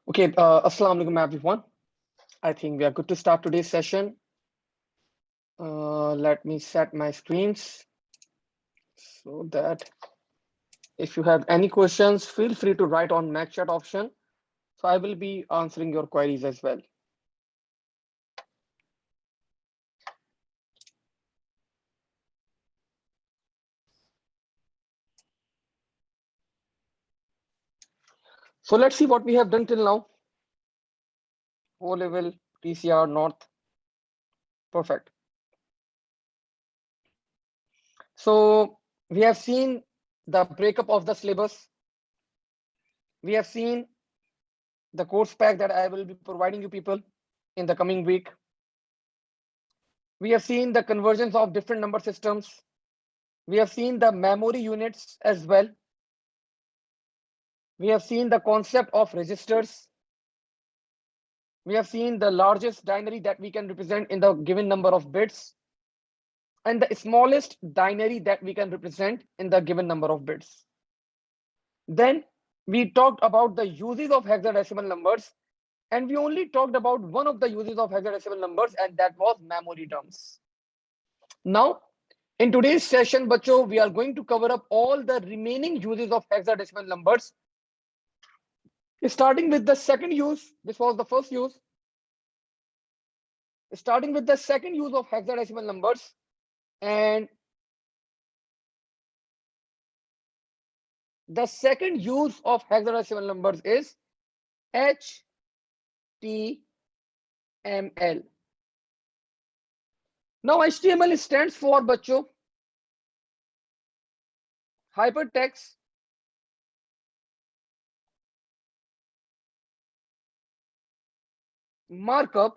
Okay, Assalamu alaikum everyone. I think we are good to start today's session. Let me set my screens so that if you have any questions, feel free to write on Mac chat option. So I will be answering your queries as well. So let's see what we have done till now. O level, TCR, North, perfect. So we have seen the breakup of the syllabus. We have seen the course pack that I will be providing you people in the coming week. We have seen the conversions of different number systems. We have seen the memory units as well. We have seen the concept of registers. We have seen the largest binary that we can represent in the given number of bits and the smallest binary that we can represent in the given number of bits. Then we talked about the uses of hexadecimal numbers, and we only talked about one of the uses of hexadecimal numbers, and that was memory terms. Now, in today's session, bacho, we are going to cover up all the remaining uses of hexadecimal numbers. Starting with the second use, this was the first use. Starting with the second use of hexadecimal numbers, and the second use of hexadecimal numbers is HTML. Now HTML stands for बच्चों hypertext markup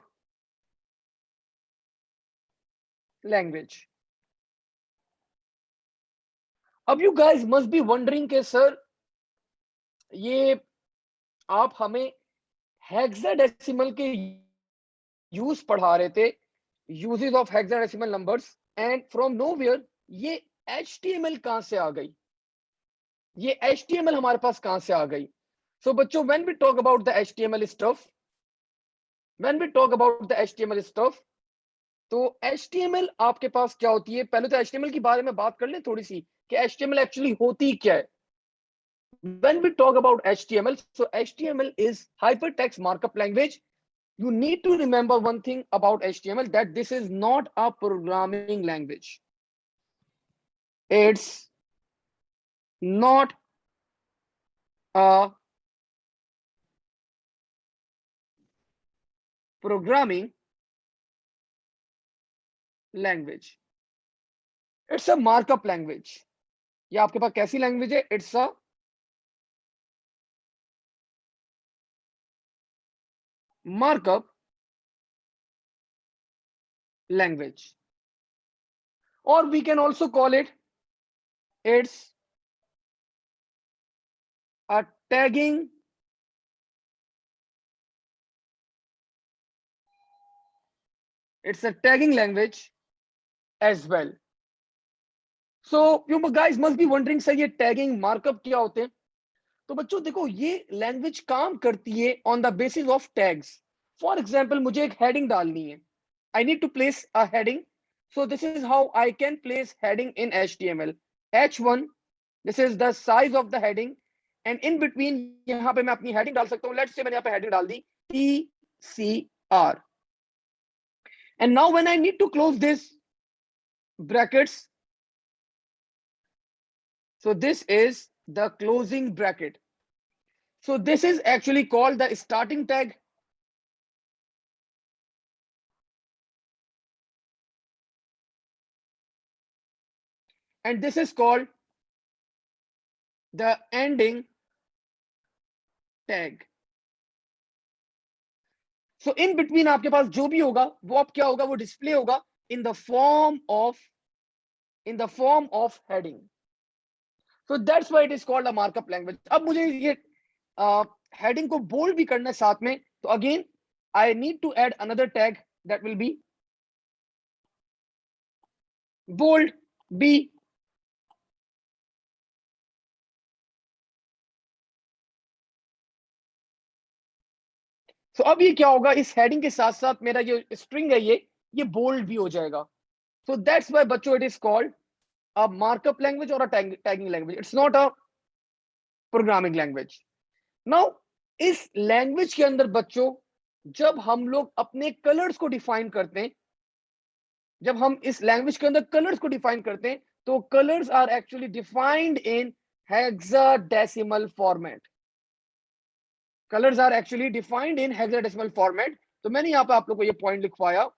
language. अब you guys must be wondering कि sir ये आप हमें hexadecimal के use पढ़ा रहे थे, uses of hexadecimal numbers, and from nowhere ये HTML कहां से आ गई, ये HTML हमारे पास कहां से आ गई? So बच्चों, when we talk about the HTML stuff, तो HTML आपके पास क्या होती है? पहले तो HTML के बारे में बात कर लें थोड़ी सी कि HTML एक्चुअली होती क्या है. When we talk about HTML, so HTML is hypertext markup language. You need to remember one thing about HTML, that this is not a programming language. It's not a programming language. It's a markup language. ये आपके पास कैसी language है? It's a markup language, or we can also call it, it's a tagging language as well. So you guys must be wondering, sir ये tagging markup क्या होते हैं? तो बच्चों देखो, ये लैंग्वेज काम करती है on the basis of tags. For example मुझे एक हेडिंग डालनी है, I need to place a heading. So this is how I can place heading in HTML. H1, this is the size of the heading, and in between यहाँ पे मैं अपनी heading डाल सकता हूँ. लेट्स से मैंने यहाँ पे हेडिंग डाल दी TCR, and now when I need to close this brackets, so this is the closing bracket. So this is actually called the starting tag, and this is called the ending tag. So in between आपके पास जो भी होगा वो अब क्या होगा, वो display होगा in the form of heading. So that's why it is called a markup language. अब मुझे ये heading को bold भी करना है साथ में, तो again I need to add another tag that will be bold B. सो अब ये क्या होगा, इस हेडिंग के साथ साथ मेरा जो स्ट्रिंग है ये बोल्ड भी हो जाएगा. सो दैट्स व्हाई बच्चों it is called a markup language और a tagging language. It's not a programming language. Now इस लैंग्वेज के अंदर बच्चों जब हम लोग अपने कलर्स को डिफाइन करते हैं, जब हम इस लैंग्वेज के अंदर कलर्स को डिफाइन करते हैं, तो colours are actually defined in hexadecimal format. Colours are actually defined in hexadecimal format. तो मैंने यहां पे आप लोग को ये पॉइंट लिखवाया,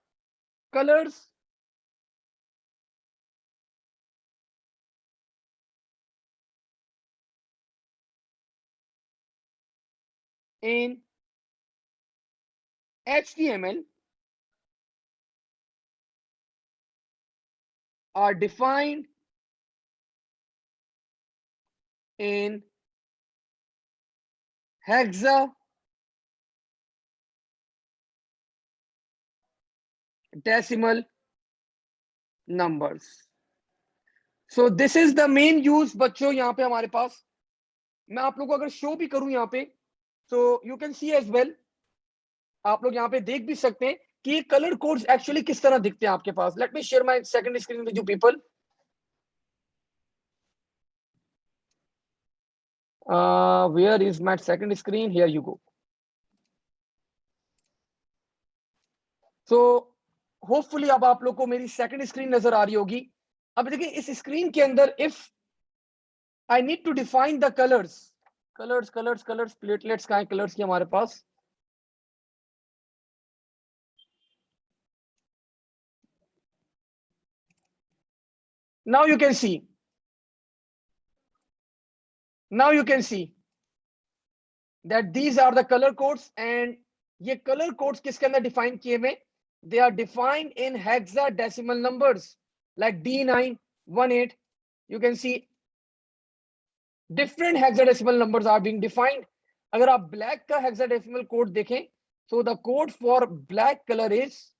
colours in HTML are defined in hexadecimal numbers. So this is the main use बच्चों यहाँ पे हमारे पास. मैं आप लोगों को अगर शो भी करूं यहाँ पे, so you can see as well, आप लोग यहाँ पे देख भी सकते हैं कि ये कलर कोड्स एक्चुअली किस तरह दिखते हैं आपके पास. Let me share my second screen with you people. Where is my second screen? Here you go. So hopefully अब आप लोग को मेरी सेकंड स्क्रीन नजर आ रही होगी. अब देखिए इस स्क्रीन के अंदर if I need to define the colours, colours platelets कहाँ है कलर्स की हमारे पास. now you can see now you can see that these are the color codes. and ये कलर कोड्स किसके अंदर डिफाइन किए हुए, they are defined in hexadecimal numbers like D9, 18. you can see different hexadecimal numbers are being defined. अगर आप black का hexadecimal code देखें, so the code for black color is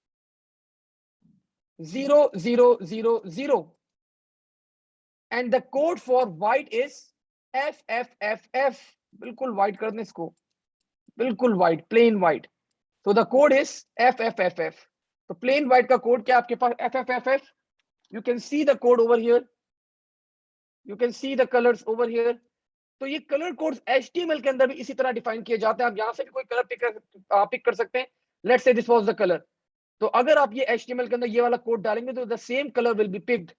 0000 and the code for white is FFFF. बिल्कुल white कर दें इसको, बिल्कुल white, plain white. so the code is FFFF. तो plain white का कोड क्या आपके पास FFFF. you can see the code over here, you can see the colors over here. तो ये कलर कोड्स HTML के अंदर भी इसी तरह डिफाइन किए जाते हैं. आप यहाँ से भी कोई कलर पिक कर सकते हैं. Let's say this was the colour. तो अगर आप ये HTML के अंदर ये वाला कोड डालेंगे तो the same colour will be picked.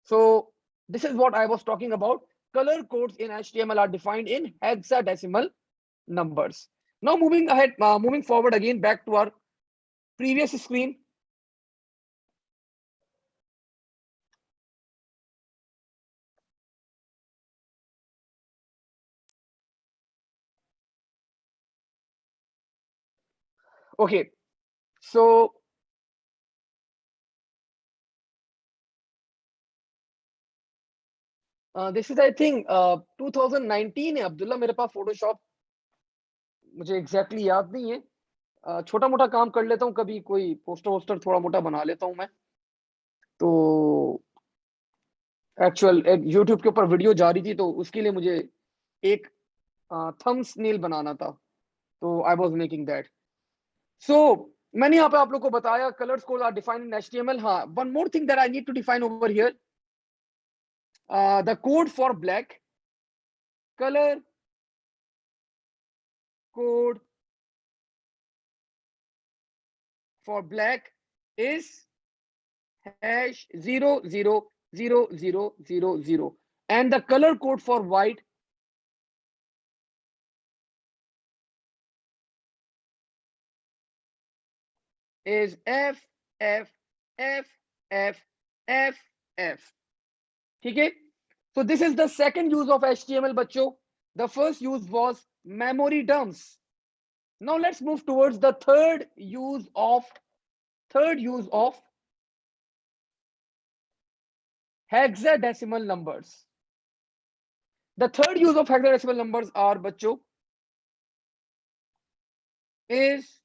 So this is what I was talking about. Color codes in HTML are defined in hexadecimal numbers. Now moving ahead, moving forward again back to our previous screen. Okay, so this is I think 2019 है अब्दुल्ला मेरे पास Photoshop, मुझे exactly याद नहीं है. छोटा मोटा काम कर लेता हूँ, कभी कोई पोस्टर वोस्टर थोड़ा मोटा बना लेता हूँ मैं. तो एक्चुअल एक यूट्यूब के ऊपर वीडियो जा रही थी तो उसके लिए मुझे एक थंबनेल बनाना था, तो I was making that. So मैंने यहाँ पे आप लोग को बताया colours code are defined in HTML. हाँ, one more thing that I need to define over here, the code for black, colour code for black is #000000 and the color code for white is FFFFF. ठीक है. So this is the second use of HTML बच्चों. The first use was memory dumps. Now let's move towards the third use of hexadecimal numbers. The third use of hexadecimal numbers are बच्चों is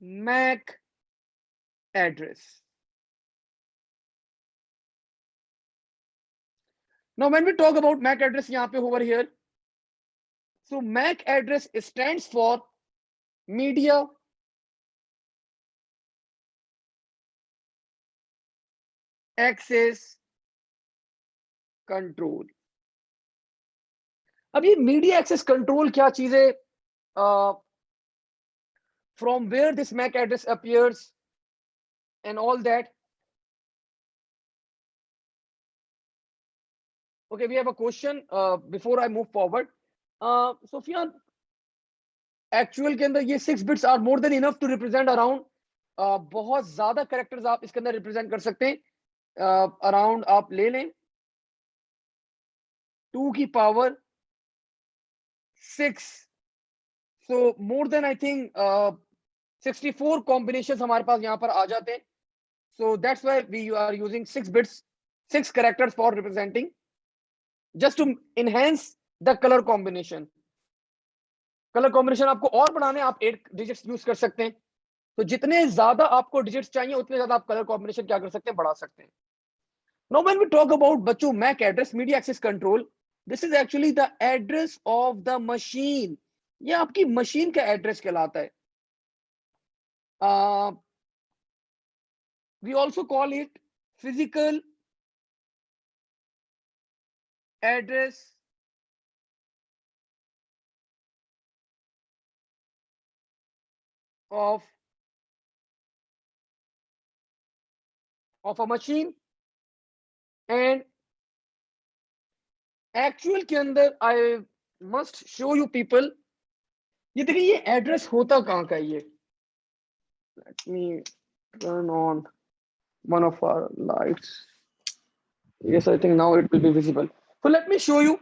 MAC address. Now when we talk about MAC address यहाँ पे over here, So MAC address stands for Media Access Control. अब ये media access control क्या चीज है? From where this MAC address appears and all that. Okay, we have a question before I move forward. Sufyan, actual के अंदर ये 6 bits are more than enough to represent around, बहुत ज्यादा characters आप इसके अंदर रिप्रेजेंट कर सकते हैं। अराउंड आप ले लें 2 की power 6, so more than I think 64 combination हमारे पास यहाँ पर आ जाते हैं। So that's why we are using 6 bits, 6 characters for representing, just to enhance the colour combination. Colour combination आपको और बढ़ाने आप 8 डिजिट्स यूज कर सकते हैं। तो जितने ज्यादा आपको डिजिट्स चाहिए उतने ज्यादा आप कलर कॉम्बिनेशन क्या कर सकते हैं, बढ़ा सकते हैं। Now when we talk about बच्चों MAC address media access control, this is actually the address of the machine. ये आपकी मशीन का एड्रेस कहलाता है। We also call it physical address of a machine. And actual के अंदर I must show you people, ये देखिए ये एड्रेस होता कहाँ का है ये। Let me turn on one of our lights. Yes, I think now it will be visible. So let me show you.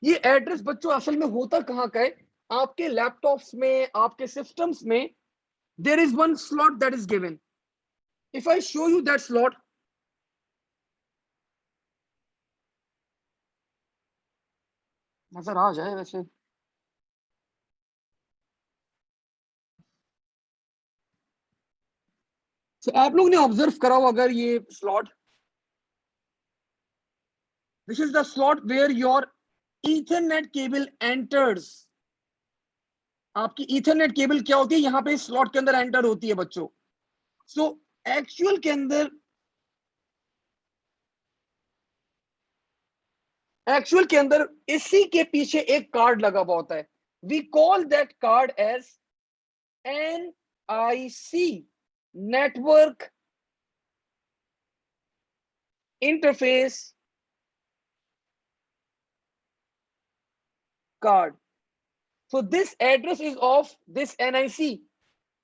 ये एड्रेस बच्चों असल में होता कहाँ का है? आपके लैपटॉप्स में, आपके सिस्टम्स में there is one slot that is given. If I show you that slot, नजर आ जाए वैसे। So, आप लोग ने ऑब्जर्व करा हो अगर ये slot, this is the slot where your Ethernet cable enters. आपकी Ethernet केबल क्या होती है? यहाँ पे स्लॉट के अंदर एंटर होती है बच्चों। सो एक्चुअल के अंदर, एक्चुअल के अंदर इसी के पीछे एक कार्ड लगा हुआ होता है। We call that card as NIC, network interface card. So this address is of this NIC।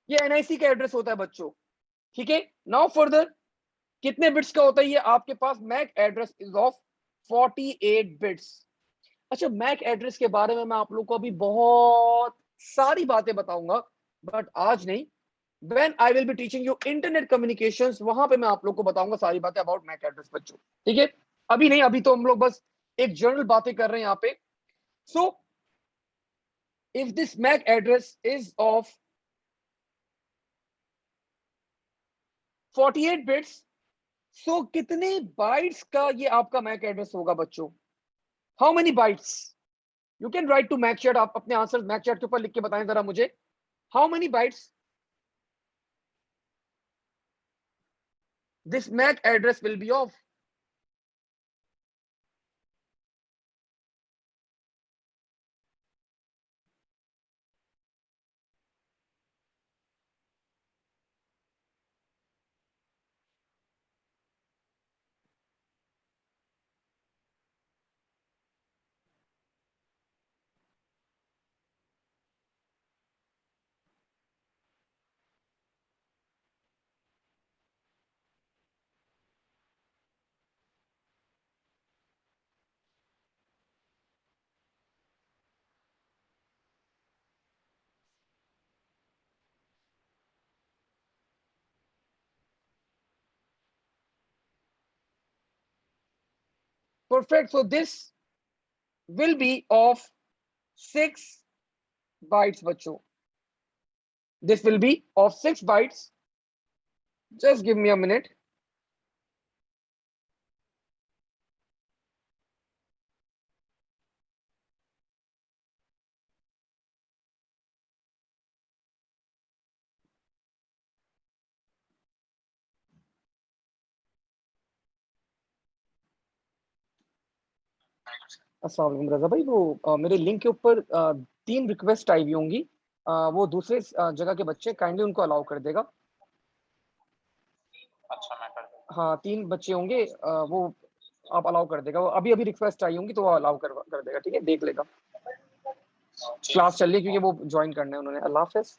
ये NIC का एड्रेस होता है बच्चों। ठीक है, नाउ फर्दर कितने बिट्स का होता है ये आपके पास? MAC address is of 48 bits. अच्छा, मैक एड्रेस के बारे में मैं आप लोग को अभी बहुत सारी बातें बताऊंगा, बट आज नहीं। When I will be teaching you internet communications, वहां पे मैं आप लोग को बताऊंगा सारी बातें अबाउट मैक एड्रेस बच्चों। ठीक है, अभी नहीं, अभी तो हम लोग बस एक जनरल बातें कर रहे हैं यहाँ पे। So if this MAC address is of 48 bits, so कितने बाइट्स का ये आपका मैक एड्रेस होगा बच्चों? How many bytes? You can write to mac chat, आप अपने आंसर मैक चैट के ऊपर लिख के बताएं जरा मुझे। How many bytes this MAC address will be of? Perfect. So this will be of 6 bytes बच्चों। This will be of 6 bytes. Just give me a minute. अस्सलाम वालेकुम रजा भाई, वो मेरे लिंक के ऊपर 3 रिक्वेस्ट आई हुई होंगी। वो दूसरे जगह के बच्चे, काइंडली उनको अलाउ कर देगा। अच्छा, मैं कर दूंगा। हाँ, 3 बच्चे होंगे, वो आप अलाउ कर देगा। वो अभी अभी रिक्वेस्ट आई होंगी तो वो अलाउ कर देगा, ठीक है, देख लेगा। क्लास चल रही है क्योंकि वो ज्वाइन करना है उन्होंने। अल्लाह हाफिज।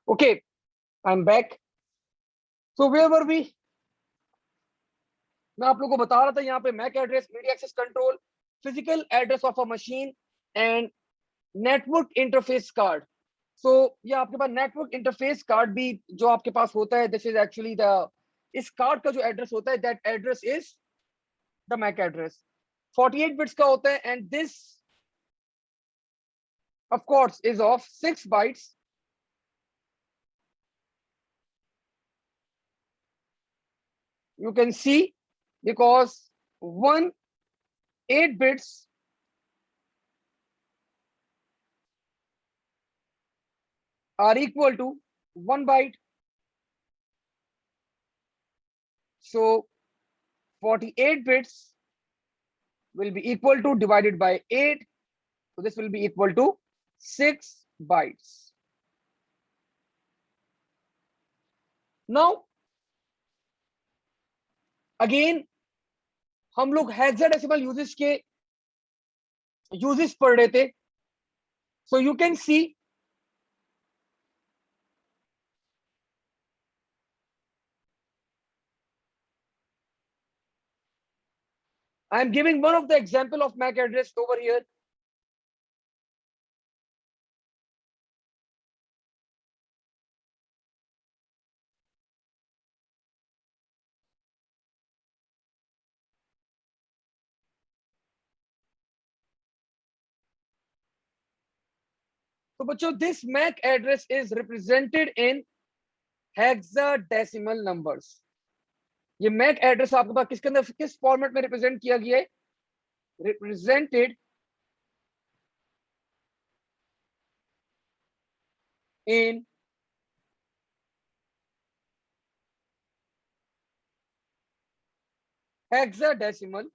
Okay, I am back. So where were we? मैं आप लोगों को बता रहा था यहाँ पे MAC address, media access control, physical address of a machine and network interface card. So ये आपके पास नेटवर्क इंटरफेस कार्ड भी जो आपके पास होता है, दिस इज एक्चुअली द, इस कार्ड का जो एड्रेस होता है, that address is the MAC address. 48 bits का होता है and this of course is of 6 bytes. You can see because 8 bits are equal to 1 byte. So 48 bits will be equal to divided by 8. So this will be equal to 6 bytes. Now again हम लोग hexadecimal uses के uses पढ़ रहे थे। So you can see I am giving one of the example of MAC address over here. तो बच्चों this MAC address is represented in hexadecimal numbers. ये Mac address आपके पास किसके अंदर, किस फॉर्मेट में रिप्रेजेंट किया गया है? Represented in hexadecimal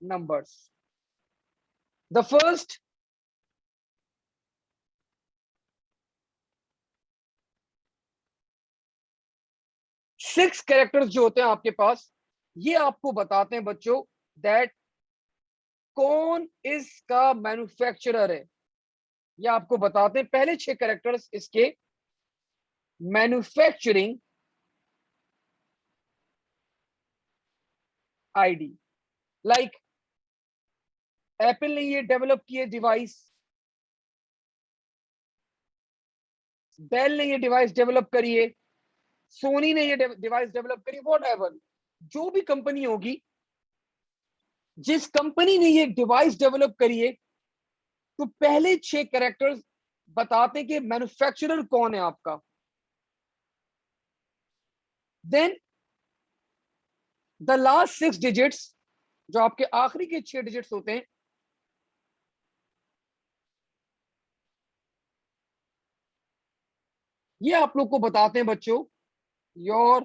numbers. The first 6 characters जो होते हैं आपके पास, ये आपको बताते हैं बच्चों दैट कौन इसका मैन्युफैक्चरर है। ये आपको बताते हैं पहले 6 कैरेक्टर्स इसके मैन्युफैक्चरिंग आईडी। लाइक एप्पल ने ये डेवलप किए डिवाइस, डेल ने ये डिवाइस डेवलप करी है, सोनी ने ये डिवाइस डेवलप करी, वॉट एवर जो भी कंपनी होगी, जिस कंपनी ने ये डिवाइस डेवलप करी है, तो पहले 6 कैरेक्टर्स बताते हैं कि मैन्युफैक्चरर कौन है आपका। देन द लास्ट 6 डिजिट्स, जो आपके आखिरी के 6 डिजिट्स होते हैं, ये आप लोग को बताते हैं बच्चों your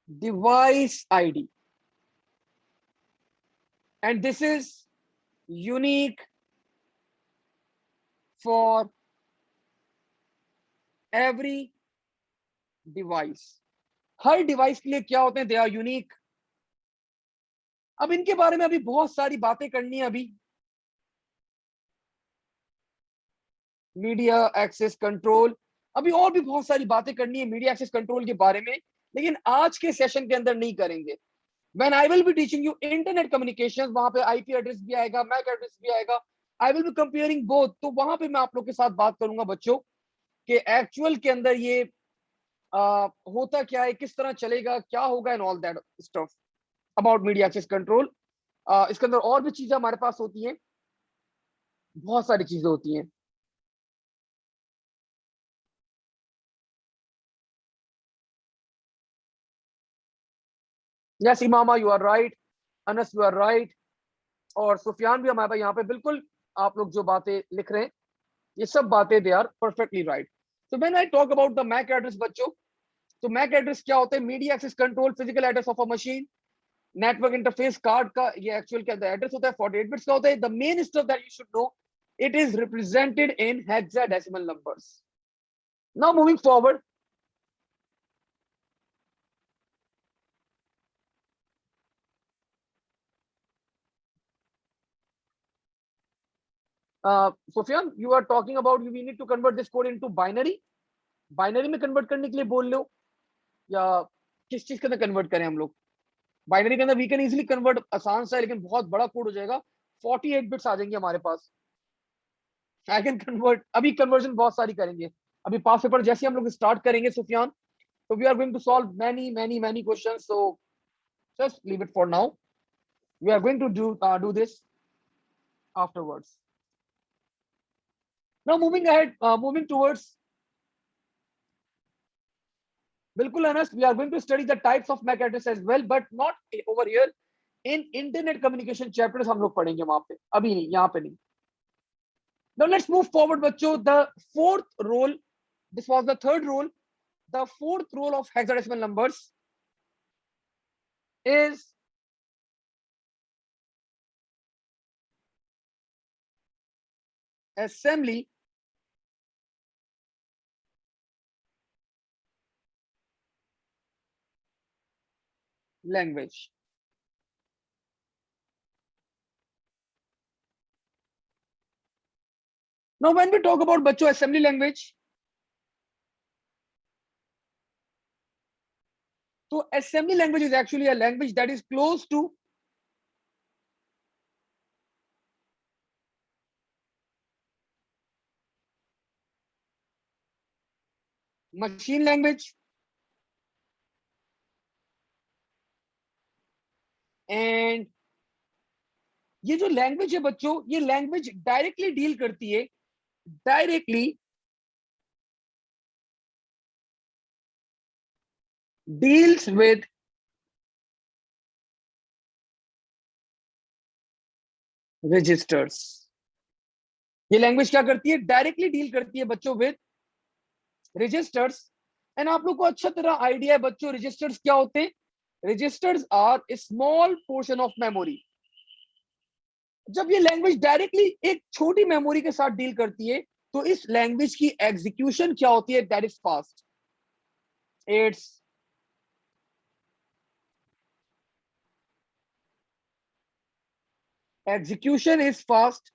device ID, and this is unique for every device. Her device के लिए क्या होते हैं, दे आर यूनिक। अब इनके बारे में अभी बहुत सारी बातें करनी है। अभी मीडिया एक्सेस कंट्रोल। अभी और भी बहुत सारी बातें करनी है मीडिया एक्सेस कंट्रोल के बारे में, लेकिन आज के सेशन के अंदर नहीं करेंगे। When I will be teaching you internet communications, वहां पे आईपी एड्रेस भी आएगा, मैक एड्रेस भी आएगा। I will be comparing both, तो वहां पे मैं आप लोग के साथ बात करूंगा बच्चों कि एक्चुअल के अंदर ये होता क्या है, किस तरह चलेगा, क्या होगा, and all that stuff about media access control. इसके अंदर और भी चीजें हमारे पास होती हैं, बहुत सारी चीजें होती हैं। Yes Imama, you are right. Anas, you are right. और सुफियान भी हमारे पास यहाँ पे बिल्कुल, आप लोग जो बातें लिख रहे हैं ये सब बातें दे आर परफेक्टली राइट। तो when I talk about the MAC address बच्चों, तो मैक एड्रेस क्या होता है? Media access control physical address of a machine. Network interface card का ये एक्चुअल क्या एड्रेस होता है, 48 बिट्स का होता है। The main stuff that you should know, it is represented in hexadecimal numbers. Now moving forward, Sufyan you are talking about we need to convert this code into binary. Binary में convert करने के लिए बोल लो, या किस चीज के अंदर कन्वर्ट करें हम लोग? बाइनरी के अंदर वी कैन इजीली कन्वर्ट, आसान सा है लेकिन बहुत बड़ा कोड हो जाएगा। 48 बिट्स आ जाएंगे हमारे पास। आई कैन कन्वर्ट, अभी कन्वर्जन बहुत सारी करेंगे। अभी पास पेपर जैसे हम लोग स्टार्ट करेंगे Sufiyan, so we are going to solve many questions, so just leave it for now. We are going to do this afterwards. Now moving ahead, moving towards, bilkul Anas, we are going to study the types of MAC address as well, but not over here. In internet communication chapters हम लोग पढ़ेंगे वहां पे, अभी नहीं, यहाँ पे नहीं। Now let's move forward बच्चों। The fourth role, this was the third role, the fourth role of hexadecimal numbers is assembly language. Now when we talk about बच्चों assembly language, so assembly language is actually a language that is close to machine language, and ये जो language है बच्चों, ये language directly deal करती है, directly deals with registers. ये language क्या करती है? डायरेक्टली डील करती है बच्चों विद रजिस्टर्स। एंड आप लोग को अच्छा तरह आइडिया है बच्चों रजिस्टर्स क्या होते हैं। Registers are a small portion of memory. जब ये लैंग्वेज डायरेक्टली एक छोटी मेमोरी के साथ डील करती है, तो इस लैंग्वेज की एग्जीक्यूशन क्या होती है? That is fast. It's execution is fast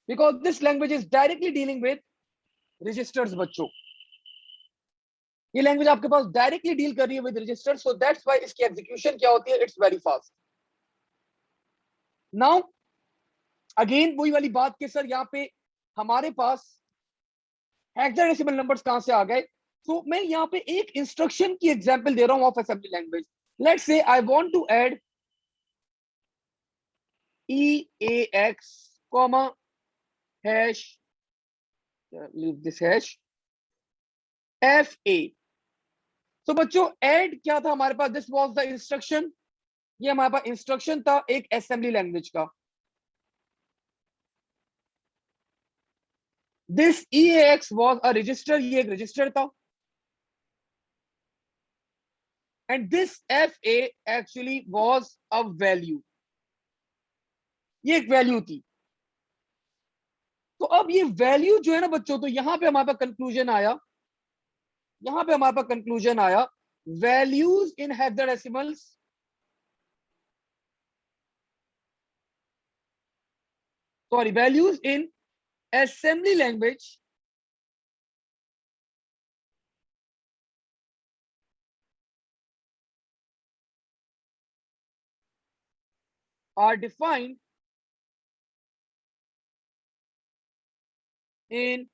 because this language is directly dealing with registers बच्चों। ये लैंग्वेज आपके पास डायरेक्टली डील कर रही है with register, so that's why इसकी एग्जीक्यूशन क्या होती है? It's very fast. Now again वही वाली बात कि सर यहाँ पे हमारे पास हेक्साडेसिमल नंबर्स कहां से आ गए? तो मैं यहाँ पे एक इंस्ट्रक्शन की एग्जांपल दे रहा हूं of assembly language. Let's say I want to add EAX comma hash, leave this hash FA। तो बच्चों ऐड क्या था हमारे पास? This was the instruction. ये हमारे पास इंस्ट्रक्शन था एक असेंबली लैंग्वेज का। This EAX was a register, ये एक रजिस्टर था। And this FA actually was a value, ये एक वैल्यू थी। तो अब ये वैल्यू जो है ना बच्चों, तो यहां पे हमारे पास कंक्लूजन आया, यहां पे हमारे पास कंक्लूजन आया values in hexadecimals, sorry, values in assembly language are defined in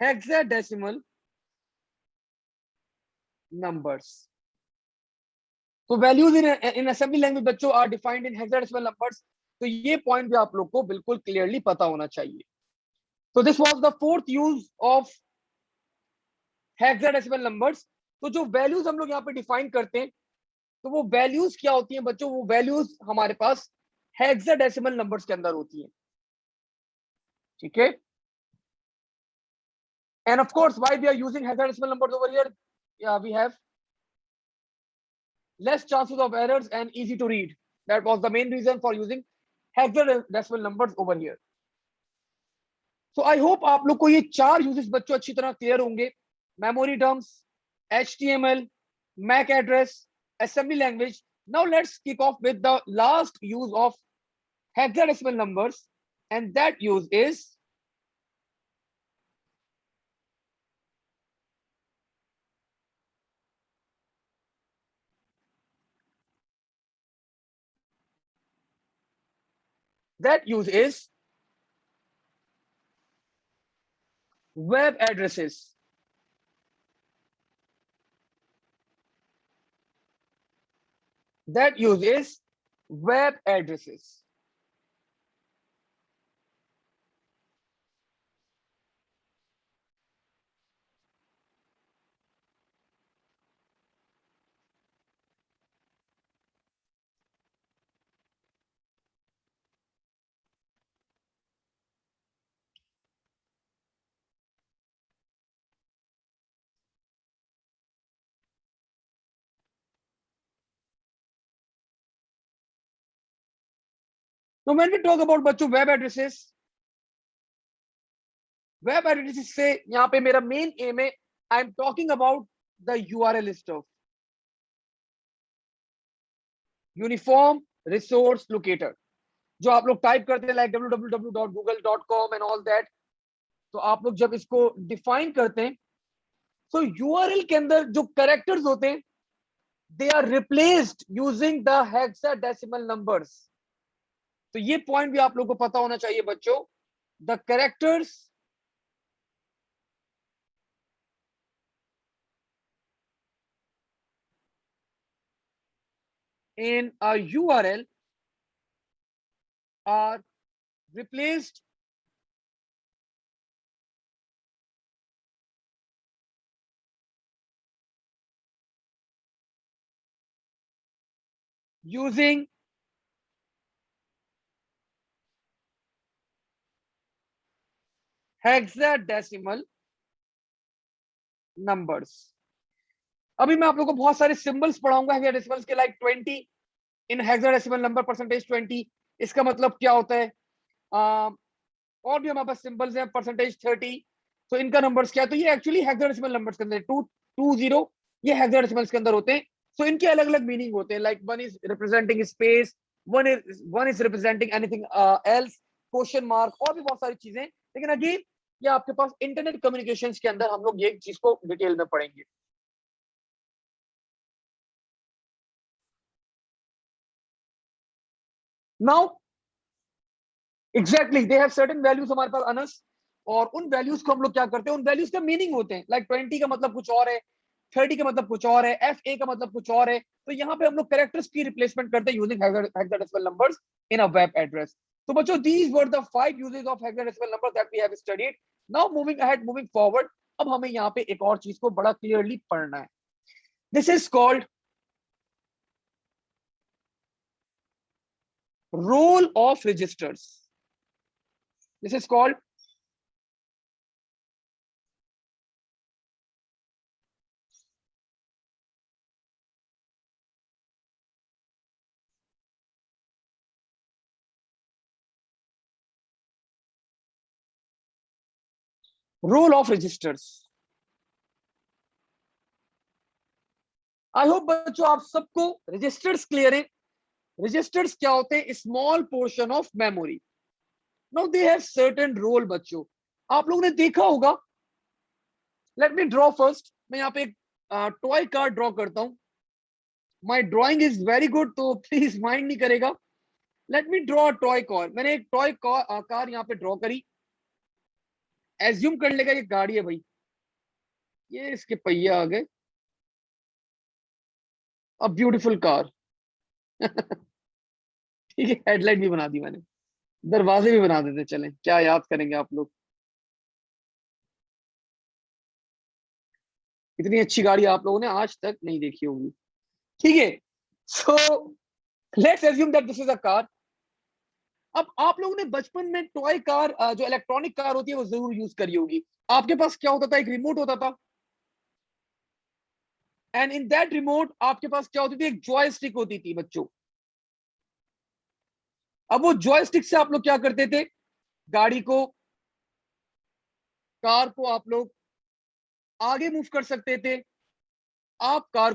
hexadecimal numbers. तो वैल्यूज इन असेंबली लैंग्वेज बच्चों are defined in hexadecimal numbers. तो ये पॉइंट भी आप लोग को बिल्कुल क्लियरली पता होना चाहिए. तो this was the fourth use of hexadecimal numbers. तो जो वैल्यूज हम लोग यहाँ पे डिफाइन करते हैं, तो वो वैल्यूज क्या होती हैं बच्चों? वो वैल्यूज हमारे पास हेक्साडेसिमल नंबर्स के अंदर होती हैं. ठीक है. And of course why we are using hexadecimal numbers over here, we have less chances of errors and easy to read. That was the main reason for using hexadecimal numbers over here. So I hope आप लोग को ये चार uses बच्चों अच्छी तरह clear होंगे. Memory terms, HTML, MAC address, assembly language. Now let's kick off with the last use of hexadecimal numbers, and that use is web addresses. That use is web addresses. So when we talk about बच्चों web addresses, web addresses से यहाँ पे मेरा main M है, I am talking about the URL stuff. Uniform resource locator, जो आप लोग type करते हैं like www.google.com and all that. तो आप लोग जब इसको डिफाइन करते हैं, तो यूआरएल के अंदर जो कैरेक्टर्स होते हैं, they are replaced using the hexadecimal numbers. तो ये पॉइंट भी आप लोग को पता होना चाहिए बच्चों. The characters in a URL are replaced using hexadecimal numbers. अभी मैं आप लोगों को बहुत सारे सिंबल्स पढ़ाऊंगा हेक्साडेसिमल्स के, लाइक 20 इन हेक्साडेसिमल नंबर परसेंटेज 20. इसका मतलब क्या होता है? और भी हमारे पास सिंबल्स हैं, परसेंटेज 30. तो इनका नंबर्स क्या है? तो ये एक्चुअली हेक्साडेसिमल नंबर्स के अंदर 220 ये हेक्साडेसिमल्स के अंदर होते हैं. सो इनके अलग अलग मीनिंग होते हैं, like one is representing space, one is representing anything else, question mark, और भी बहुत सारी चीजें. लेकिन अगेन ये आपके पास इंटरनेट कम्युनिकेशंस के अंदर हम लोग ये चीज को डिटेल में पढ़ेंगे. Now exactly they have certain values हमारे पास अनस, और उन वैल्यूज को हम लोग क्या करते हैं, उन वैल्यूज का मीनिंग होते हैं. लाइक 20 का मतलब कुछ और है, 30 का मतलब कुछ और है, FA का मतलब कुछ और है. तो यहाँ पे हम लोग कैरेक्टर्स की रिप्लेसमेंट करते हैं using hexadecimal numbers in a web address. तो बच्चों these were the 5 uses of hexadecimal numbers that we have studied. Now moving ahead, moving forward, अब हमें यहाँ पे एक और चीज को बड़ा क्लियरली पढ़ना है. This is called role of registers. This is called role of registers. I hope बच्चों आप सबको रजिस्टर्स क्लियर है। रजिस्टर्स क्या होते हैं? Small portion of memory. Now they have certain role बच्चों। आप लोगों ने देखा होगा, लेट मी ड्रॉ फर्स्ट। मैं यहाँ पे एक टॉय कार ड्रॉ करता हूं। My drawing is very good, तो प्लीज माइंड नहीं करेगा। Let me draw toy car. मैंने एक टॉय कार यहाँ पे ड्रॉ करी। एज्यूम कर लेगा ये गाड़ी है भाई, ये इसके पहिए आ गए। A beautiful car. ठीक है, हेडलाइट भी बना दी मैंने, दरवाजे भी बना देते। चलें, क्या याद करेंगे आप लोग। इतनी अच्छी गाड़ी आप लोगों ने आज तक नहीं देखी होगी। ठीक है, so let's assume that this is a car. अब आप लोगों ने बचपन में टॉय कार, जो इलेक्ट्रॉनिक कार होती है, वो जरूर यूज करी होगी। आपके पास क्या होता था? एक रिमोट होता था, एंड इन दैट रिमोट आपके पास क्या होती थी? एक जॉयस्टिक होती थी बच्चों। अब वो जॉयस्टिक से आप लोग क्या करते थे? गाड़ी को, कार को आप लोग आगे मूव कर सकते थे। आप कार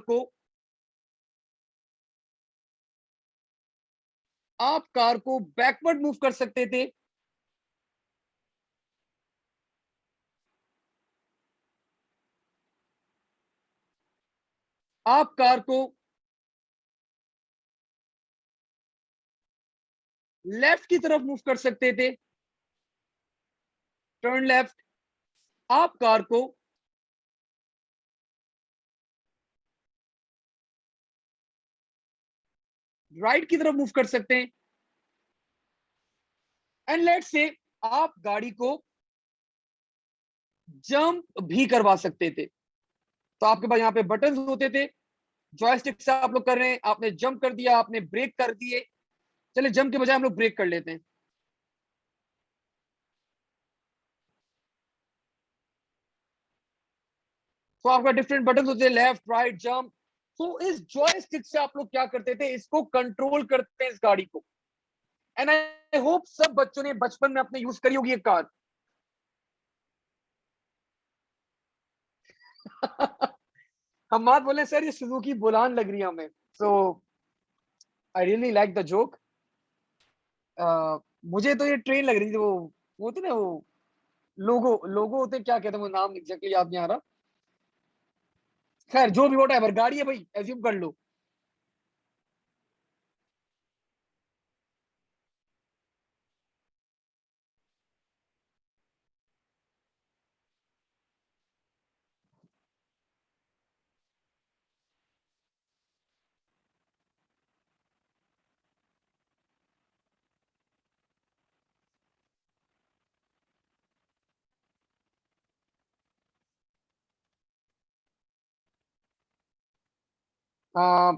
को बैकवर्ड मूव कर सकते थे। आप कार को लेफ्ट की तरफ मूव कर सकते थे, टर्न लेफ्ट। आप कार को राइट की तरफ मूव कर सकते हैं। एंड लेट्स से आप गाड़ी को जंप भी करवा सकते थे। तो आपके पास यहाँ पे बटन होते थे, जॉयस्टिक से आप लोग कर रहे हैं, आपने जंप कर दिया, आपने ब्रेक कर दिए। चलिए, जंप के बजाय हम लोग ब्रेक कर लेते हैं। तो आपका डिफरेंट बटन होते हैं, लेफ्ट राइट जंप। तो इस जॉयस्टिक से आप लोग क्या करते थे? इसको कंट्रोल करते हैं, इस गाड़ी को। एंड आई होप सब बच्चों ने बचपन में अपने यूज करी होगी ये कार। हम बात बोले सर, ये सुजुकी बुलान लग रही है हमें। So I really like the joke. मुझे तो ये ट्रेन लग रही थी, वो होते ना, वो लोगो लोगो होते, क्या कहते हैं वो, नाम एग्जैक्टली याद नहीं आ रहा। खैर, जो भी वोट गाड़ी है भाई, एज्यूम कर लो। आ,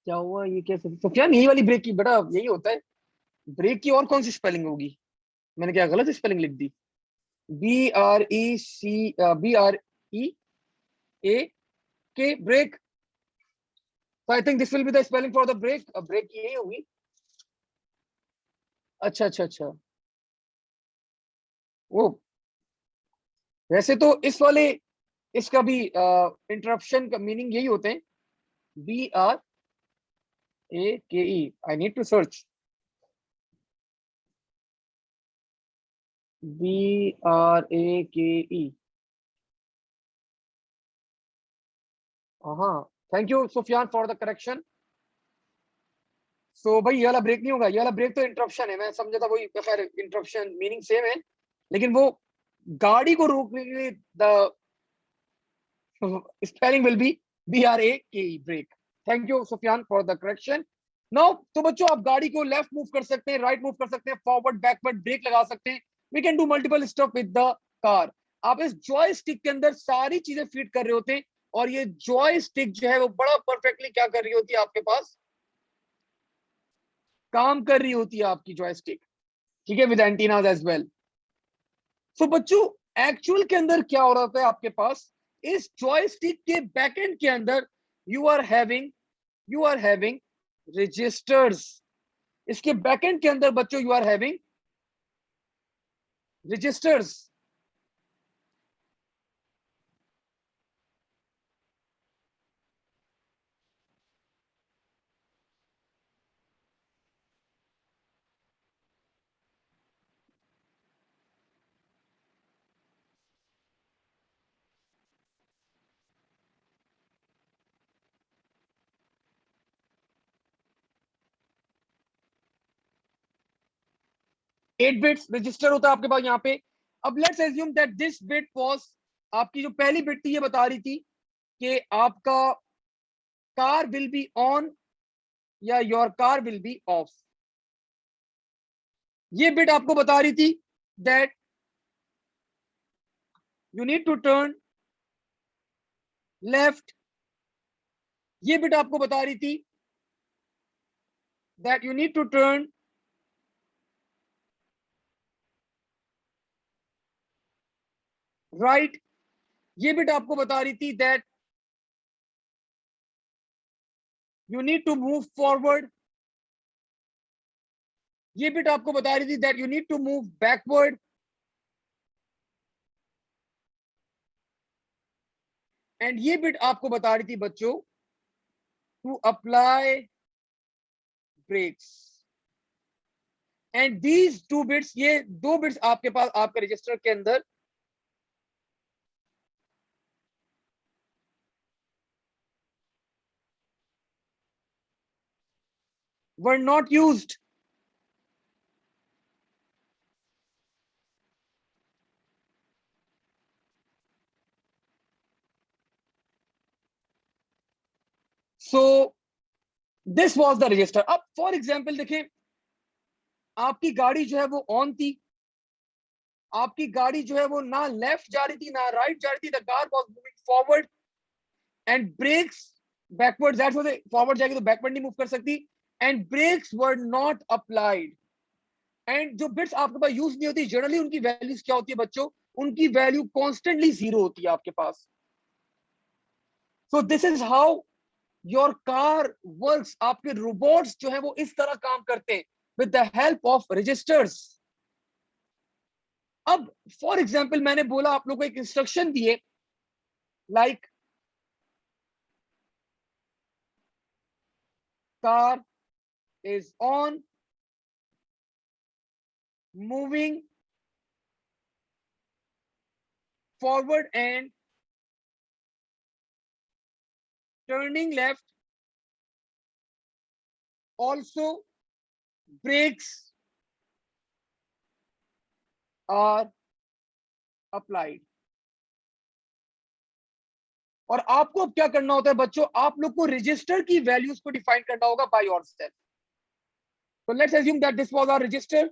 क्या हुआ? ये कैसे तो क्या, यही वाली ब्रेक की बेटा, यही होता है। ब्रेक की और कौन सी स्पेलिंग होगी? मैंने क्या गलत स्पेलिंग लिख दी? BREC, break. तो I think this will be the spelling for the break. Break यही होगी। अच्छा अच्छा अच्छा। वो वैसे तो इस वाले, इसका भी इंटरप्शन का मीनिंग यही होते हैं। BRAKE। I need to search. BRAKE। हाँ, thank you Sufiyan for the correction. So भाई, ये वाला ब्रेक नहीं होगा, ये वाला ब्रेक तो इंटरप्शन है। मैं समझा था वही, खैर इंटरप्शन मीनिंग सेम है, लेकिन वो गाड़ी को रोकने के लिए the spelling will be BRAKE, brake. Thank you Sufiyan for the correction. Now तो बच्चों, आप गाड़ी को लेफ्ट मूव कर सकते हैं, राइट मूव कर सकते हैं, फॉरवर्ड बैकवर्ड ब्रेक लगा सकते हैं। We can do multiple stuff with the car. आप इस जॉय स्टिक के अंदर सारी चीजें फीड कर रहे होते हैं, और ये जॉय स्टिक जो है वो बड़ा परफेक्टली क्या कर रही होती है? आपके पास काम कर रही होती है आपकी जॉयस्टिक। ठीक है, विद एंटीनाज एज वेल। सो बच्चों, एक्चुअल के अंदर क्या हो रहा है आपके पास? इस जॉयस्टिक के बैकएंड के अंदर यू आर हैविंग रजिस्टर्स। इसके बैकएंड के अंदर बच्चों यू आर हैविंग रजिस्टर्स। 8 बिट्स रजिस्टर होता है आपके पास यहाँ पे। अब let's assume that this bit was, आपकी जो पहली बिट थी ये बता रही थी कि आपका कार विल बी ऑन या your car will be off. ये बिट आपको बता रही थी that you need to turn left. ये बिट आपको बता रही थी that you need to turn right. ये बिट आपको बता रही थी that you need to move forward. ये बिट आपको बता रही थी that you need to move backward. And ये बिट आपको बता रही थी बच्चों to apply brakes. And these two bits, ये दो बिट्स आपके पास आपके रजिस्टर के अंदर were not used. So this was the register. अब फॉर एग्जांपल देखें, आपकी गाड़ी जो है वो ऑन थी, आपकी गाड़ी जो है वो ना लेफ्ट जा रही थी ना राइट जा रही थी, the car was moving forward and brakes backward, that's why forward जाएगी तो बैकवर्ड नहीं मूव कर सकती, and brakes were not applied. And जो बिट्स आपके पास यूज नहीं होती जनरली, उनकी वैल्यूज क्या होती है बच्चों, उनकी वैल्यू कॉन्स्टेंटली जीरो होती है आपके पास। So this is how your car works. आपके रोबोट्स जो है वो इस तरह काम करते हैं with the help of registers. अब फॉर एग्जाम्पल मैंने बोला आप लोगों को एक इंस्ट्रक्शन दिए like car is on, moving forward and turning left, also brakes are applied. और आपको अब क्या करना होता है बच्चों, आप लोग को रजिस्टर की वैल्यूज को डिफाइन करना होगा बाय योरसेल्फ। तो let's assume that this was our register.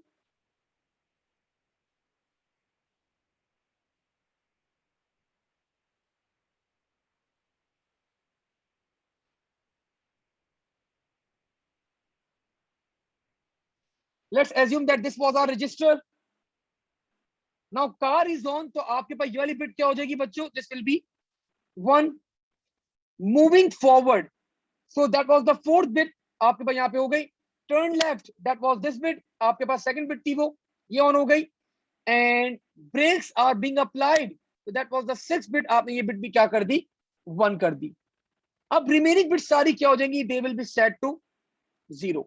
Let's assume that this was our register. Now car is on, तो आपके पास ये वाली बिट क्या हो जाएगी बच्चों, this will B 1। Moving forward, so that was the fourth bit आपके पास यहाँ पे हो गई। Turn left, that was this bit, आपके पास सेकंड बिट थी वो, ये ऑन हो गई। And brakes are being applied, so that was the six bit, आपने ये बिट भी क्या कर दी, 1 कर दी। अब रिमेनिंग बिट सारी क्या हो जाएंगी, they will be set to 0।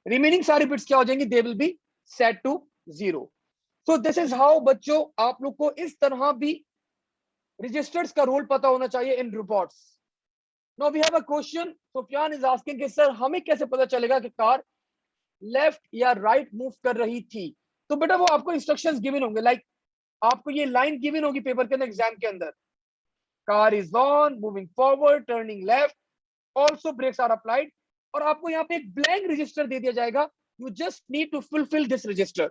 Remaining सारी बिट्स क्या हो जाएंगी, they will be set to 0। So this is how बच्चों आप लोग को इस तरह भी रजिस्टर्स का रोल पता होना चाहिए in robots. Now we have a question, Sufiyan is asking कि सर हमें कैसे पता चलेगा कि कार लेफ्ट या राइट मूव कर रही थी। तो बेटा वो आपको इंस्ट्रक्शंस गिवन होंगे, लाइक आपको ये लाइन गिवन होगी पेपर के अंदर, एग्जाम के अंदर, car is on, moving forward, turning left, also brakes are applied. और आपको यहाँ पे एक ब्लैंक रजिस्टर दे दिया जाएगा, you just need to fulfil this register.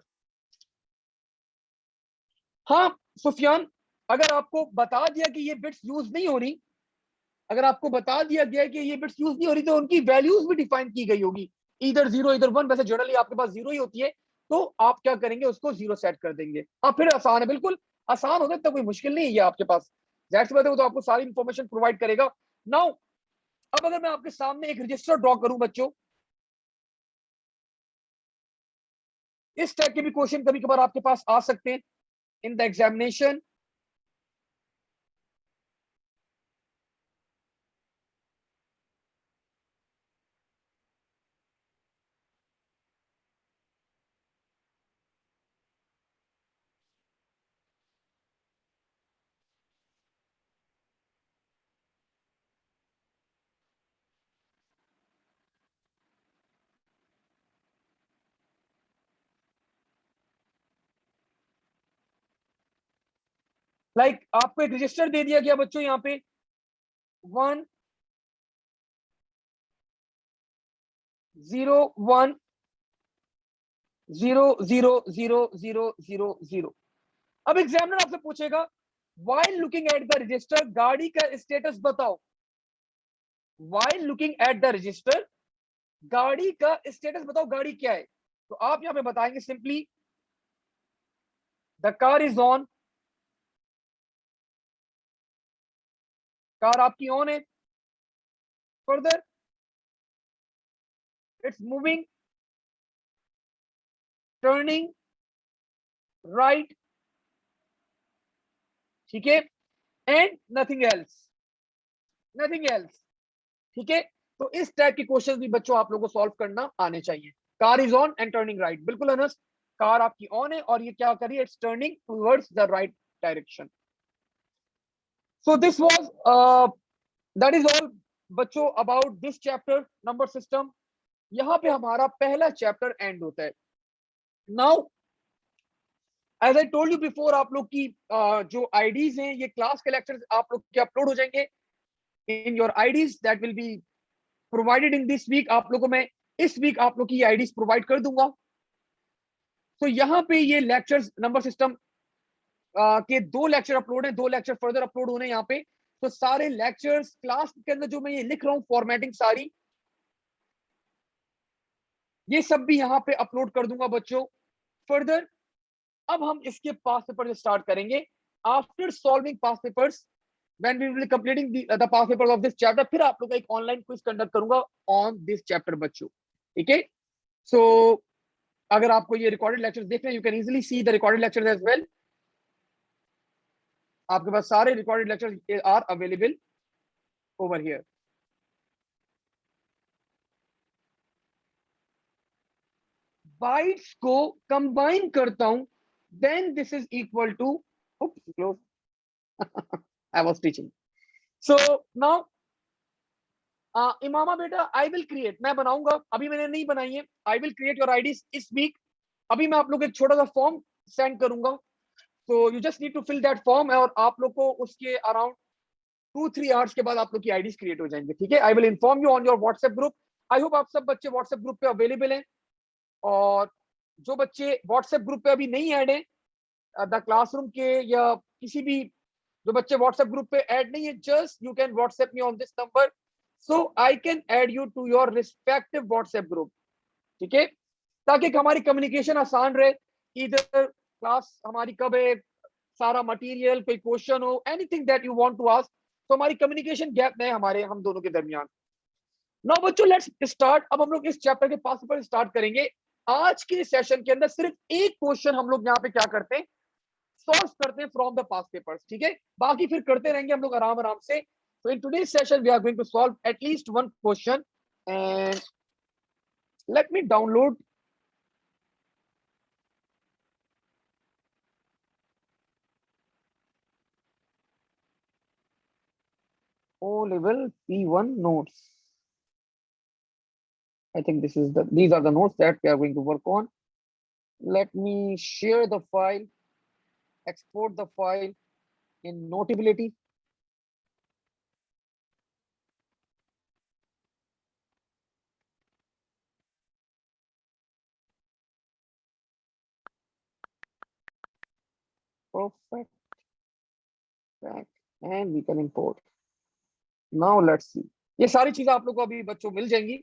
हाँ सुफियान, अगर आपको बता दिया कि ये बिट्स यूज नहीं हो रही, अगर आपको बता दिया गया कि ये बिट्स यूज नहीं हो रही, तो उनकी वैल्यूज भी डिफाइन की गई होगी, इधर 0 इधर 1, वैसे जनरली आपके पास 0 ही होती है, तो आप क्या करेंगे, उसको 0 सेट कर देंगे। हाँ फिर आसान है, बिल्कुल आसान होता है, इतना कोई मुश्किल नहीं है ये आपके पास। जाहिर सी बात है वो तो आपको सारी इंफॉर्मेशन प्रोवाइड करेगा। नाउ अब अगर मैं आपके सामने एक रजिस्टर ड्रॉ करूं बच्चों, इस टाइप के भी क्वेश्चन कभी कभार आपके पास आ सकते हैं इन द एग्जामिनेशन। लाइक आपको एक रजिस्टर दे दिया गया बच्चों, यहाँ पे 1 0 1 0 0 0 0 0 0। अब एग्जामिनर आपसे पूछेगा while looking at the register गाड़ी का स्टेटस बताओ। While looking at the register गाड़ी का स्टेटस बताओ, गाड़ी क्या है। तो आप यहां पे बताएंगे simply the car is on, car आपकी ऑन है। Further it's moving, turning right, ठीक है, and nothing else, nothing else, ठीक है। तो इस टाइप के क्वेश्चन भी बच्चों आप लोगों को सॉल्व करना आने चाहिए। Car is on and turning right, बिल्कुल अनस, कार आपकी ऑन है और ये क्या कर रही है, it's turning towards the right direction. So this was that is all बच्चों about this chapter number system. यहाँ पे हमारा पहला चैप्टर एंड होता है। Now as I told you before, आप लोग की जो आईडीज हैं, ये क्लास के लेक्चर्स आप लोग के अपलोड हो जाएंगे in your IDs that will be provided in this week. आप लोगों को मैं इस वीक आप लोग की आईडीज प्रोवाइड कर दूंगा। तो यहाँ पे ये लेक्चर्स नंबर सिस्टम के 2 लेक्चर अपलोड है, 2 लेक्चर फर्दर अपलोड होने यहाँ पे। तो सारे लेक्चर्स क्लास के अंदर जो मैं ये लिख रहा हूँ फॉर्मेटिंग सारी, ये सब भी यहाँ पे अपलोड कर दूंगा बच्चों। फर्दर अब हम इसके पास पेपर स्टार्ट करेंगे after solving pass papers when we will be completing the past papers of this chapter। फिर आप लोग का एक ऑनलाइन क्विज कंडक्ट करूंगा ऑन दिस चैप्टर बच्चों, ठीक है। सो अगर आपको ये रिकॉर्डेड लेक्चर्स देखना है, you can easily see the recorded lectures as well. आपके पास सारे recorded lectures are available over here. Bytes को कंबाइन करता हूं, then this is equal to, close, I was teaching. So now Imama बेटा, आई विल क्रिएट, मैं बनाऊंगा, अभी मैंने नहीं बनाई है। I will create your IDs this week. अभी मैं आप लोग को एक छोटा सा फॉर्म सेंड करूंगा, तो you just need to fill that form, और आप लोग को उसके अराउंड 2-3 आवर्स के बाद आप लोग की आईडीज क्रिएट हो जाएंगे, ठीक है। I will inform you on your WhatsApp group. I hope आप सब बच्चे व्हाट्सएप ग्रुप पे अवेलेबल हैं, और जो बच्चे व्हाट्सएप ग्रुप पे अभी नहीं ऐड है द क्लासरूम के, या किसी भी जो बच्चे व्हाट्सएप ग्रुप पे ऐड नहीं है, just you can WhatsApp me on this number, so I can add you to your respective WhatsApp group, ठीक है, ताकि हमारी कम्युनिकेशन आसान रहे। इधर क्लास हमारी कब है, सारा मटेरियल, कोई क्वेश्चन हो, anything that you want to ask, तो हमारी कम्युनिकेशन गैप नहीं हमारे हम दोनों के दरमियान। नाउ बच्चों लेट्स स्टार्ट। अब हम लोग इस चैप्टर के पास पर स्टार्ट करेंगे। आज के सेशन के अंदर सिर्फ एक क्वेश्चन हम लोग यहाँ पे क्या करते हैं, सॉल्व करते हैं फ्रॉम द पास्ट पेपर्स, ठीक है। बाकी फिर करते रहेंगे हम लोग आराम आराम से। तो in today's session we are going to solve at least one question, and let me download O level P1 notes. I think these are the notes that we are going to work on. Let me share the file, export the file in Notability. Perfect. Back, and we can import. Now let's see. ये सारी चीजें आप लोग को अभी बच्चों मिल जाएंगी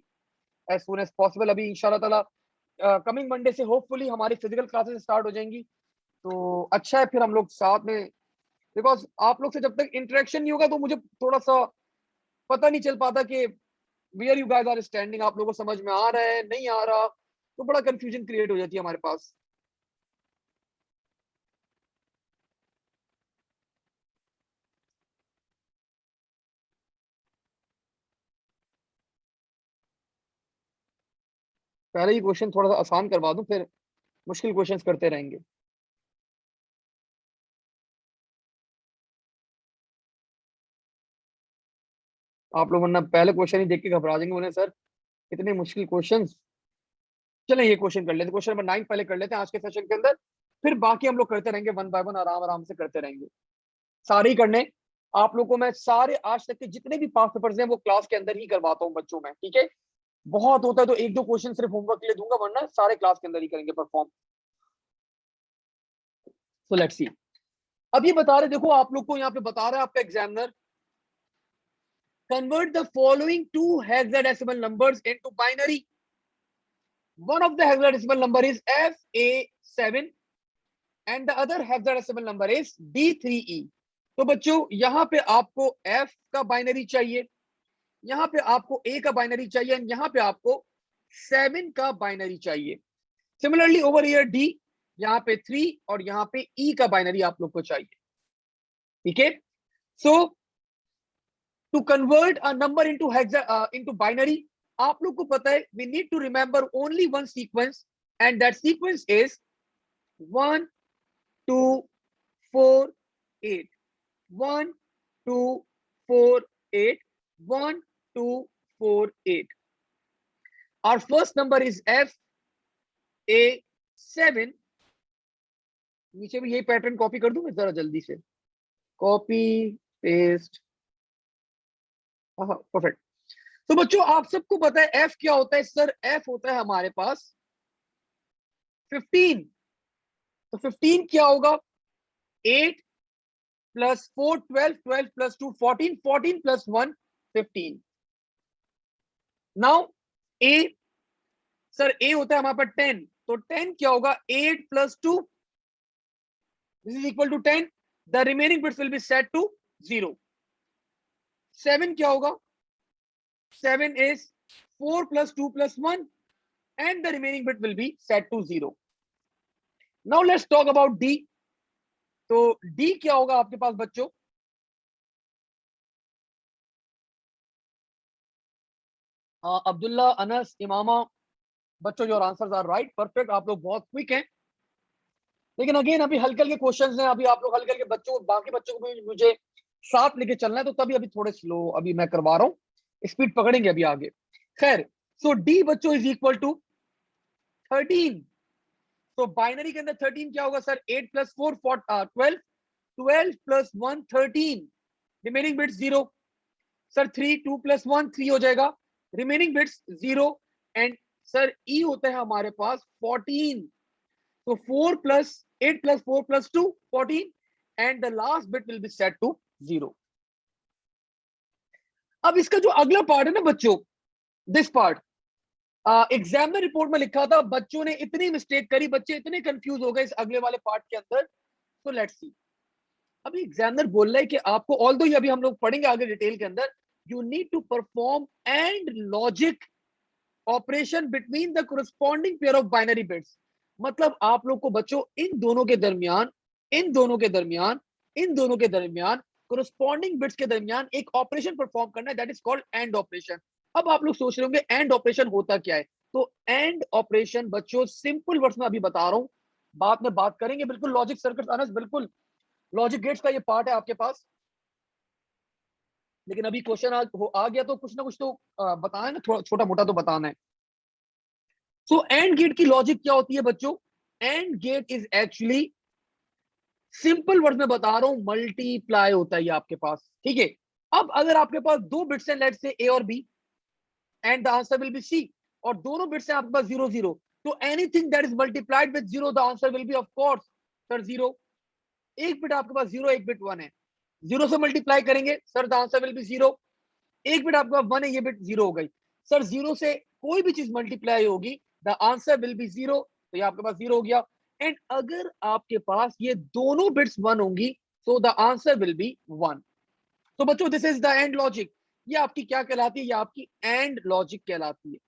as soon as possible। अभी इंशाल्लाह ताला कमिंग मंडे से होपफुली हमारी फिजिकल क्लासेस स्टार्ट हो जाएंगी, तो अच्छा है फिर हम लोग साथ में, बिकॉज आप लोग से जब तक इंटरेक्शन नहीं होगा तो मुझे थोड़ा सा पता नहीं चल पाता कि where you guys are standing, आप लोगों को समझ में आ रहा है नहीं आ रहा, तो बड़ा कंफ्यूजन क्रिएट हो जाती है हमारे पास। पहले ही क्वेश्चन थोड़ा सा आसान करवा दूं, फिर मुश्किल क्वेश्चंस करते रहेंगे। आप लोग वरना पहले क्वेश्चन ही देख के घबरा जाएंगे, बोले सर इतने मुश्किल क्वेश्चंस। चलें ये क्वेश्चन कर लेते हैं, क्वेश्चन नंबर 9 पहले कर लेते हैं आज के सेशन के अंदर, फिर बाकी हम लोग करते रहेंगे वन बाय वन, आराम आराम से करते रहेंगे। सारे ही करने। आप लोगों को मैं सारे आज तक के जितने भी पास पेपर्स हैं वो क्लास के अंदर ही करवाता हूँ बच्चों में, ठीक है। बहुत होता है तो एक दो क्वेश्चन सिर्फ होमवर्क के लिए दूंगा, वरना सारे क्लास के अंदर ही करेंगे परफॉर्म। So let's see. अब ये बता रहे, देखो आप लोग को यहाँ पे बता रहा है आपका examiner, convert the following two hexadecimal numbers into binary. One of the hexadecimal number is FA7 and the other hexadecimal number is D3E. तो बच्चों यहाँ पे आपको F का बाइनरी चाहिए, यहाँ पे आपको A का बाइनरी चाहिए, और यहाँ पे आपको 7 का बाइनरी चाहिए। सिमिलरली ओवर हियर D, यहाँ पे 3 और यहाँ पे E का बाइनरी आप लोग को चाहिए, ठीक है। So to convert a number into into binary, आप लोग को पता है we need to remember only one sequence, and that sequence is 1 2 4 8 1 2 4 8 1 2 4 8। Our first number is FA7। नीचे भी यही पैटर्न कॉपी कर दूं मैं जरा जल्दी से, कॉपी पेस्ट, हाँ परफेक्ट। तो बच्चों आप सबको पता है एफ क्या होता है सर, एफ होता है हमारे पास 15। तो 15 क्या होगा, 8 प्लस 4 12, 12 प्लस 2 14, 14 प्लस 1 15। नाउ ए, सर ए होता है हमारे पास 10, तो 10 क्या होगा, 8 plus 2, this is equal to 10, the remaining bits will be set to 0। 7 क्या होगा, 7 is 4 plus 2 plus 1 and the remaining bit will be set to 0. Now let's talk about D. तो D क्या होगा आपके पास बच्चों, अब्दुल्ला, अनस, इमामा, बच्चों your answers are right, perfect, आप लोग बहुत क्विक हैं। लेकिन अगेन अभी हल्के हल्के क्वेश्चंस हैं, अभी आप लोग हल्के हल्के बच्चों, बाकी बच्चों को भी मुझे साथ लेके चलना है, तो तभी अभी थोड़े स्लो अभी मैं करवा रहा हूँ, स्पीड पकड़ेंगे अभी आगे। खैर, सो डी बच्चों इज इक्वल टू 13। तो बाइनरी के अंदर 13 क्या होगा sir, 8 plus 4 12, 12 plus 1 13, remaining bits 0। Sir 3 2 plus 1 3 हो जाएगा, remaining bits 0। And sir E होता है हमारे पास 14, तो 4 plus 8 plus 4 plus 2 14, and the last bit will be set to 0। अब इसका जो अगला पार्ट है ना बच्चों, दिस पार्ट, एग्जामिनर रिपोर्ट में लिखा था बच्चों ने इतनी मिस्टेक करी, बच्चे इतने कंफ्यूज हो गए इस अगले वाले पार्ट के अंदर। तो लेट्स सी, अभी एग्जामिनर बोल रहा है कि आपको, ऑल्दो ये अभी हम लोग पढ़ेंगे आगे डिटेल के अंदर, you need to perform and logic operation between the corresponding pair of binary bits. मतलब आप लोग को बच्चों इन दोनों के दरमियान, इन दोनों के दरमियान, इन दोनों के दरमियान, कोरस्पॉन्डिंग बिट्स के दरमियान एक ऑपरेशन परफॉर्म करना है, that is called and operation. अब आप लोग सोच रहे होंगे एंड ऑपरेशन होता क्या है, तो एंड ऑपरेशन बच्चों सिंपल वर्ड्स में अभी बता रहा हूं, बाद में बात करेंगे, बिल्कुल लॉजिक सर्किट अनस, बिल्कुल लॉजिक गेट्स का ये पार्ट है आपके पास। लेकिन अभी क्वेश्चन आ गया तो कुछ ना कुछ तो बताना है ना, थोड़ा छोटा मोटा तो बताना है। सो एंड गेट की लॉजिक क्या होती है बच्चों, and gate is actually, simple word में बता रहा हूं, मल्टीप्लाई होता है ये आपके पास, ठीक है। अब अगर आपके पास दो बिट्स हैं, लेट्स से ए और B, and the answer will be C, और दोनों बिट्स हैं आपके पास 0 0, तो anything that is multiplied with 0 the answer will be of course sir 0। एक बिट आपके पास 0, एक बिट 1 है, 0 से मल्टीप्लाई करेंगे sir the answer will B 0। एक बिट आपके पास 1 है, ये बिट 0 हो गई, सर 0 से कोई भी चीज मल्टीप्लाई होगी द आंसर विल बी 0, तो ये आपके पास 0 हो गया। एंड अगर आपके पास ये दोनों बिट्स 1 होंगी तो द आंसर विल बी 1। तो बच्चों this is the end logic, ये आपकी क्या कहलाती है, ये आपकी एंड लॉजिक कहलाती है।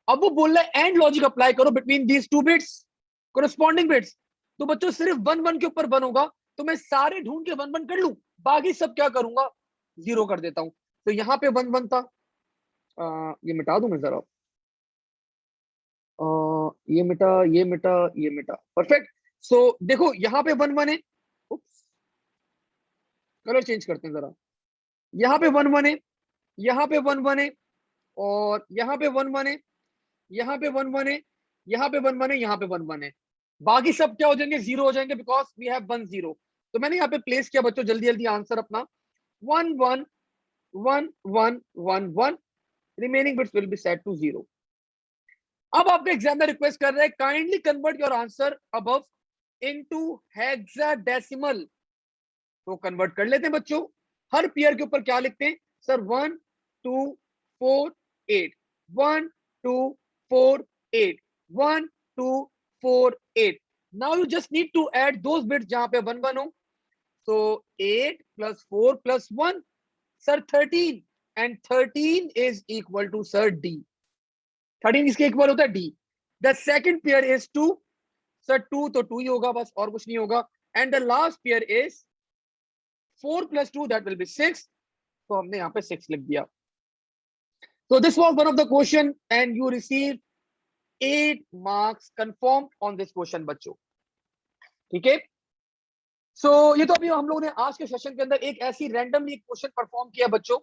अब वो बोल रहा है एंड लॉजिक अप्लाई करो between these two bits, corresponding bits. तो बच्चों सिर्फ 1 1 के ऊपर 1 होगा, तो मैं सारे ढूंढ के 1 1 कर लूं, बाकी सब क्या करूंगा, 0 कर देता हूं। तो यहाँ पे 1 1 था, ये मिटा दूं मैं जरा, ये मिटा, ये मिटा, ये मिटा, परफेक्ट। सो देखो यहाँ पे 1 1 है, कलर चेंज करते हैं जरा, यहाँ पे 1 1 है, यहाँ पे 1 1 है, और यहाँ पे 1 1 है, यहाँ पे 1 1 है, यहाँ पे 1 1 है, यहाँ पे 1 1 है, बाकी सब क्या हो जाएंगे, 0 हो जाएंगे, बिकॉज वी हैव 1 0। तो मैंने यहाँ पे प्लेस किया बच्चों, जल्दी जल्दी आंसर अपना 1 1 1 1 1 1, remaining bits will be set to 0। अब आपके एग्जाम में रिक्वेस्ट कर रहे हैं kindly convert your answer above into hexadecimal. तो कन्वर्ट कर लेते हैं बच्चों। हर पेयर के ऊपर क्या लिखते हैं sir? 1 2 4 8, 1 2 4 8, 1 2 4 8। Now you just need to add those bits जहां पे 1 1 हो। So 8 plus 4 plus 1, sir 13, and 13 is equal to sir D. 13 इसके इक्वल होता है D. The second pair is 2, sir 2 तो 2 ही होगा बस, और कुछ नहीं होगा. And the last pair is 4 plus 2, that will be 6. तो हमने यहाँ पे 6 लिख दिया. So this was one of the question and you received 8 marks confirmed on this question बच्चों. ठीक है? सो ये तो अभी हम लोगों ने आज के सेशन के अंदर एक ऐसी रैंडमली क्वेश्चन परफॉर्म किया बच्चों,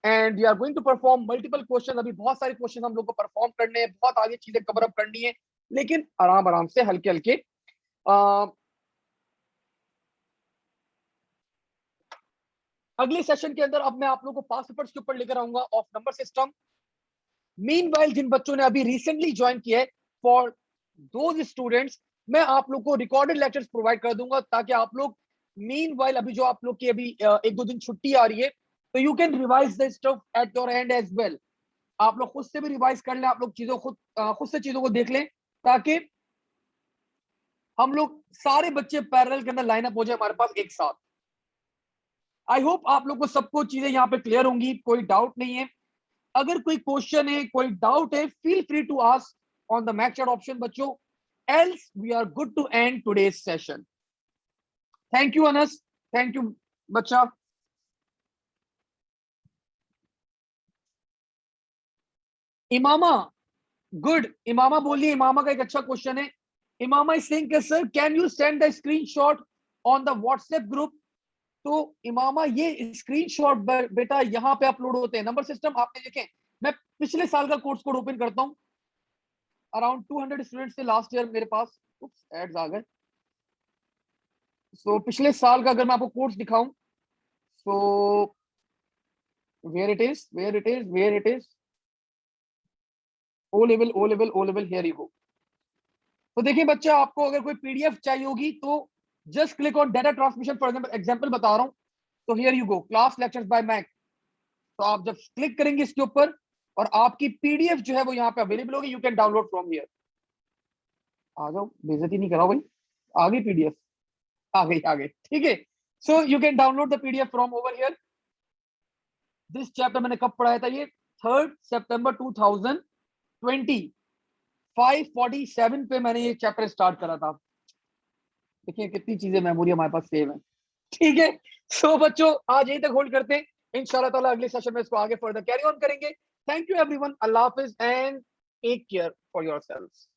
and we are going to perform multiple question. अभी बहुत सारे क्वेश्चन हम लोग को परफॉर्म करने हैं, बहुत आगे चीजें कवर अप करनी है, लेकिन आराम आराम से हल्के हल्के। अगले सेशन के अंदर अब मैं आप लोगों को पास्ट पेपर्स के ऊपर लेकर आऊंगा ऑफ नंबर सिस्टम। मीनवाइल जिन बच्चों ने अभी रिसेंटली ज्वाइन किया है, फॉर दोज स्टूडेंट्स मैं आप लोग को रिकॉर्डेड लेक्चर्स प्रोवाइड कर दूंगा, ताकि आप लोग मीनवाइल अभी जो आप लोग की अभी 1-2 दिन छुट्टी आ रही है, तो you can revise the stuff at your end as well. आप लोग खुद से भी रिवाइज कर लें, आप लोग चीजों खुद से चीजों को देख लें, ताकि हम लोग सारे बच्चे पैरेलल के अंदर लाइनअप हो जाए हमारे पास एक साथ। आई होप आप लोग को सबको चीजें यहाँ पे क्लियर होंगी, कोई डाउट नहीं है। अगर कोई क्वेश्चन है, कोई डाउट है, feel free to ask on the mac chat option बच्चों, else we are good to end today's session. Thank you Anas, thank you बच्चा। इमामा, गुड। इमामा बोलिए, इमामा का एक अच्छा क्वेश्चन है। Imama is saying sir can you send the screenshot on the WhatsApp group. तो इमामा ये screenshot बेटा यहाँ पे अपलोड होते हैं। नंबर सिस्टम आपने देखें, मैं पिछले साल का कोर्स कोड ओपन करता हूँ, अराउंड 200 स्टूडेंट्स थे लास्ट ईयर मेरे पास। एड्स आ गए। सो पिछले साल का अगर मैं आपको कोर्स दिखाऊं, so where it is, where it is, where it is, O level, O level, O level, here you go. तो देखिए बच्चा, आपको अगर कोई पीडीएफ चाहिए होगी तो just click on data transmission. For example बता रहा हूं, तो here you go, class lectures by Mac. तो आप जब क्लिक करेंगे इसके ऊपर, और आपकी पीडीएफ जो है वो यहाँ पे अवेलेबल होगी, you can download from here. आ जाओ, बेइज्जती नहीं कराओ भाई। आ गई पीडीएफ, आ गई, आ गई, ठीक है। So you can download the PDF from over here. This chapter मैंने कब पढ़ाया था? ये 3 सितंबर 2020, 5:47 पे मैंने ये चैप्टर स्टार्ट करा था। देखिए कितनी चीजें मेमोरी हमारे पास सेव है, ठीक है। सो बच्चों आज यहीं तक होल्ड करते हैं, इंशाल्लाह ताला अगले सेशन में इसको आगे फर्दर कैरी ऑन करेंगे। थैंक यू एवरीवन, अल्लाह हाफिज and take care for yourselves.